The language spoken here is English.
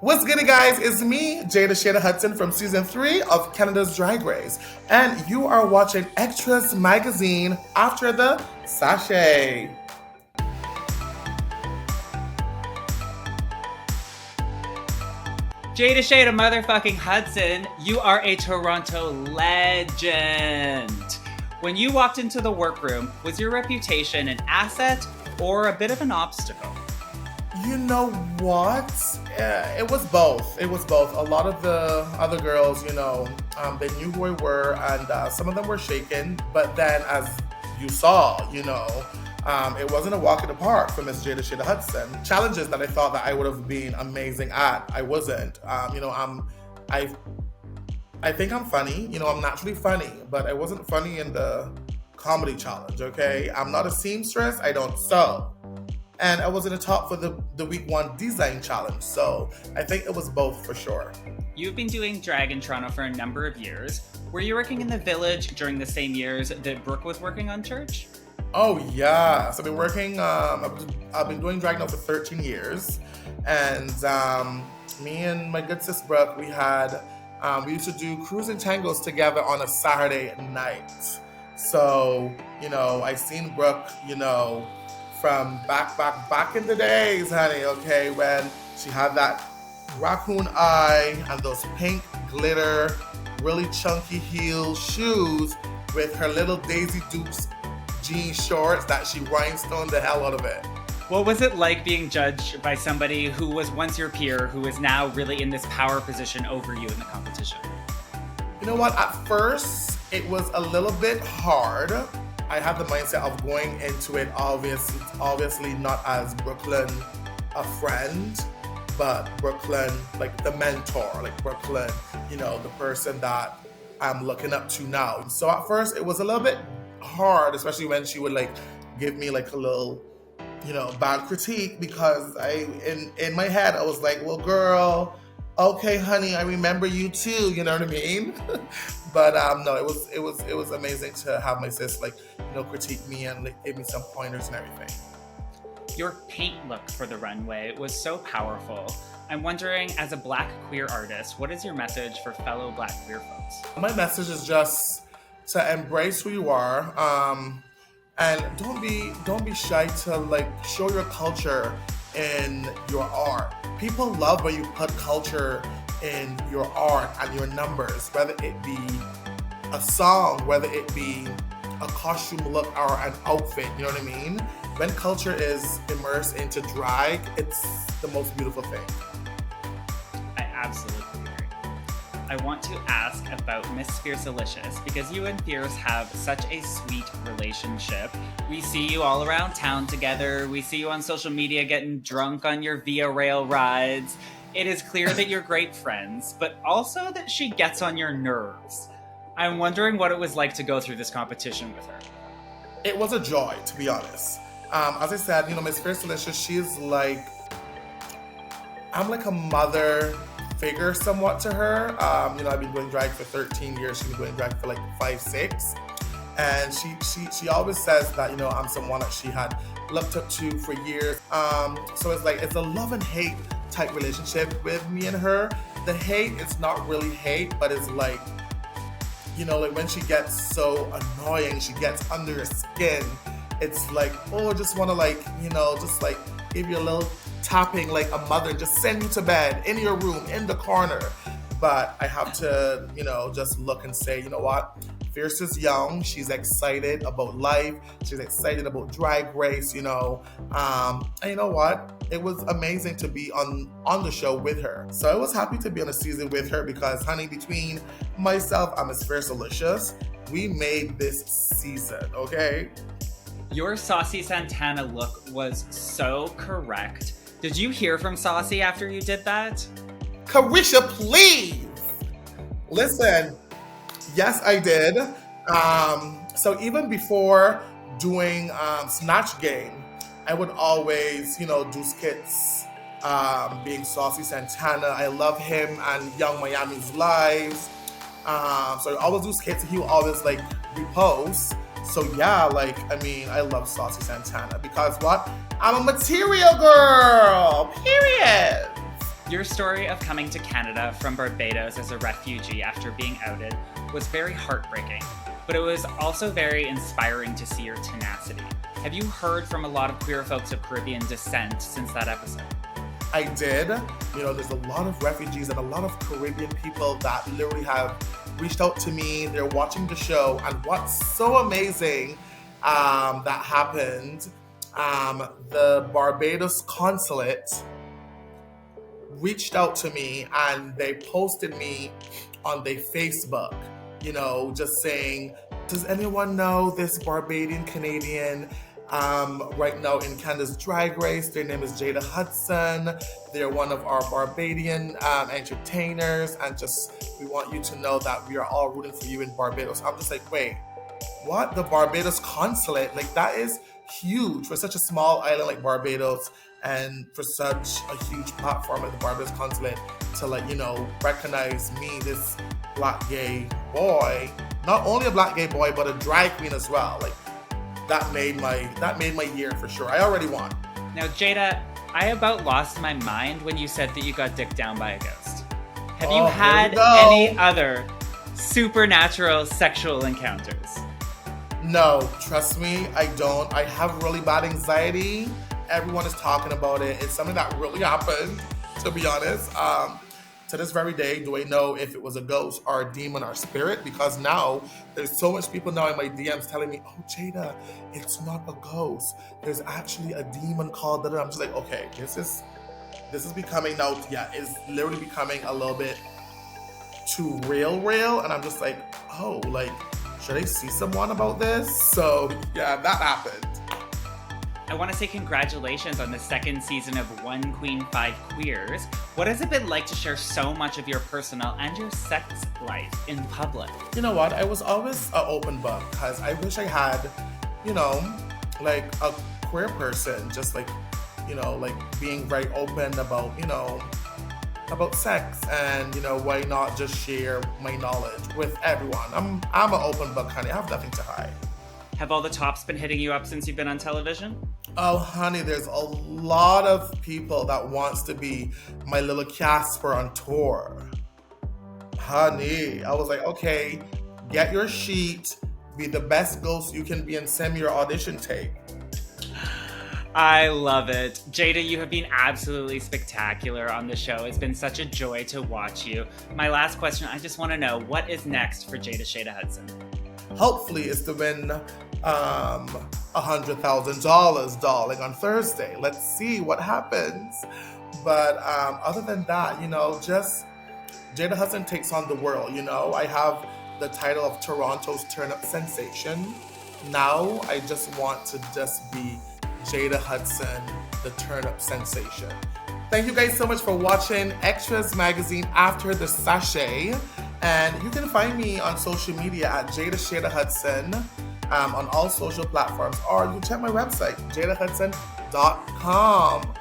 What's good, guys? It's me, Jada Shada Hudson from season 3 of Canada's Drag Race, and you are watching Xtra Magazine after the Sashay. Jada Shada motherfucking Hudson, you are a Toronto legend. When you walked into the workroom, was your reputation an asset or a bit of an obstacle? You know what? It was both. It was both. A lot of the other girls, they knew who I were, and some of them were shaken. But then, as you saw, it wasn't a walk in the park for Miss Jada Shada Hudson. Challenges that I thought that I would have been amazing at, I wasn't. I think I'm funny. I'm naturally funny, but I wasn't funny in the comedy challenge. Okay, I'm not a seamstress. I don't sew. And I was in the top for the week 1 design challenge. So I think it was both for sure. You've been doing drag in Toronto for a number of years. Were you working in the Village during the same years that Brooke was working on Church? Oh yeah. So I've been working, I've been doing drag now for 13 years. And me and my good sis Brooke, we used to do cruising tangos together on a Saturday night. So, I seen Brooke, from back in the days, honey, okay, when she had that raccoon eye and those pink glitter, really chunky heel shoes with her little Daisy Dukes jean shorts that she rhinestoned the hell out of it. What was it like being judged by somebody who was once your peer, who is now really in this power position over you in the competition? You know what? At first, it was a little bit hard. I had the mindset of going into it obviously not as Brooke Lynn, a friend, but Brooke Lynn, like the mentor, like Brooke Lynn, the person that I'm looking up to now. So at first it was a little bit hard, especially when she would give me a little, bad critique, because in my head I was like, well, girl, okay, honey, I remember you too. You know what I mean? But no, it was amazing to have my sis critique me and give me some pointers and everything. Your paint look for the runway was so powerful. I'm wondering, as a Black queer artist, what is your message for fellow Black queer folks? My message is just to embrace who you are, and don't be shy to show your culture in your art. People love when you put culture in your art and your numbers, whether it be a song, whether it be a costume look or an outfit, you know what I mean? When culture is immersed into drag, it's the most beautiful thing. I absolutely agree. I want to ask about Miss Fiercalicious, because you and Fierce have such a sweet relationship. We see you all around town together. We see you on social media getting drunk on your Via Rail rides. It is clear that you're great friends, but also that she gets on your nerves. I'm wondering what it was like to go through this competition with her. It was a joy, to be honest. As I said, Miss Fiercalicious, she's I'm like a mother figure somewhat to her. I've been doing drag for 13 years. She's been doing drag for 5, 6. And she always says that, I'm someone that she had looked up to for years. So it's a love and hate type relationship with me and her. The hate is not really hate, but it's when she gets so annoying, she gets under your skin. It's just want to give you a little tapping like a mother, just send you to bed, in your room, in the corner. But I have to, just look and say, you know what? Fierce is young. She's excited about life. She's excited about Drag Race, and you know what? It was amazing to be on the show with her. So I was happy to be on a season with her because, honey, between myself and Miss Fiercalicious, we made this season, okay? Your Saucy Santana look was so correct. Did you hear from Saucy after you did that? Carisha, please! Listen, yes, I did. So even before doing Snatch Game, I would always, do skits being Saucy Santana. I love him and Young Miami's lives. So I always do skits and he would always repost. So yeah, I love Saucy Santana because what? I'm a material girl, period. Your story of coming to Canada from Barbados as a refugee after being outed was very heartbreaking, but it was also very inspiring to see your tenacity. Have you heard from a lot of queer folks of Caribbean descent since that episode? I did. There's a lot of refugees and a lot of Caribbean people that literally have reached out to me. They're watching the show, and what's so amazing that happened, the Barbados consulate reached out to me and they posted me on their Facebook, just saying, does anyone know this Barbadian Canadian right now in Canada's Drag Race? Their name is Jada Hudson. They're one of our Barbadian entertainers, and we want you to know that we are all rooting for you in Barbados. I'm just like, wait, what? The Barbados consulate? Like, that is huge for such a small island like Barbados, and for such a huge platform like the Barbados consulate to recognize me, this black gay boy, not only a black gay boy, but a drag queen as well. Like, that made my year for sure. I already won. Now, Jada, I about lost my mind when you said that you got dicked down by a ghost. Have you had any other supernatural sexual encounters? No, trust me, I don't. I have really bad anxiety. Everyone is talking about it. It's something that really happened, to be honest. To this very day, do I know if it was a ghost or a demon or spirit? Because now there's so much people now in my DMs telling me, oh, Jada, it's not a ghost. There's actually a demon called that. I'm just like, okay, this is becoming now, it's literally becoming a little bit too real. And I'm just like, oh, should I see someone about this? So yeah, that happened. I want to say congratulations on the second season of One Queen, Five Queers. What has it been like to share so much of your personal and your sex life in public? You know what? I was always an open book, because I wish I had, a queer person, just being very open about, about sex, and why not just share my knowledge with everyone. I'm an open book, honey. I have nothing to hide. Have all the tops been hitting you up since you've been on television? Oh, honey, there's a lot of people that wants to be my little Casper on tour. Honey, I was like, okay, get your sheet, be the best ghost you can be, and send me your audition tape. I love it. Jada, you have been absolutely spectacular on the show. It's been such a joy to watch you. My last question, I just want to know, what is next for Jada Shada Hudson? Hopefully it's to win $100,000, darling, on Thursday. Let's see what happens. But other than that, just Jada Hudson takes on the world. I have the title of Toronto's turn-up sensation. Now I just want to just be Jada Hudson, the turn-up sensation. Thank you guys so much for watching Xtra Magazine after the Sashay. And you can find me on social media at Jada Shada Hudson on all social platforms, or you can check my website, jadahudson.com.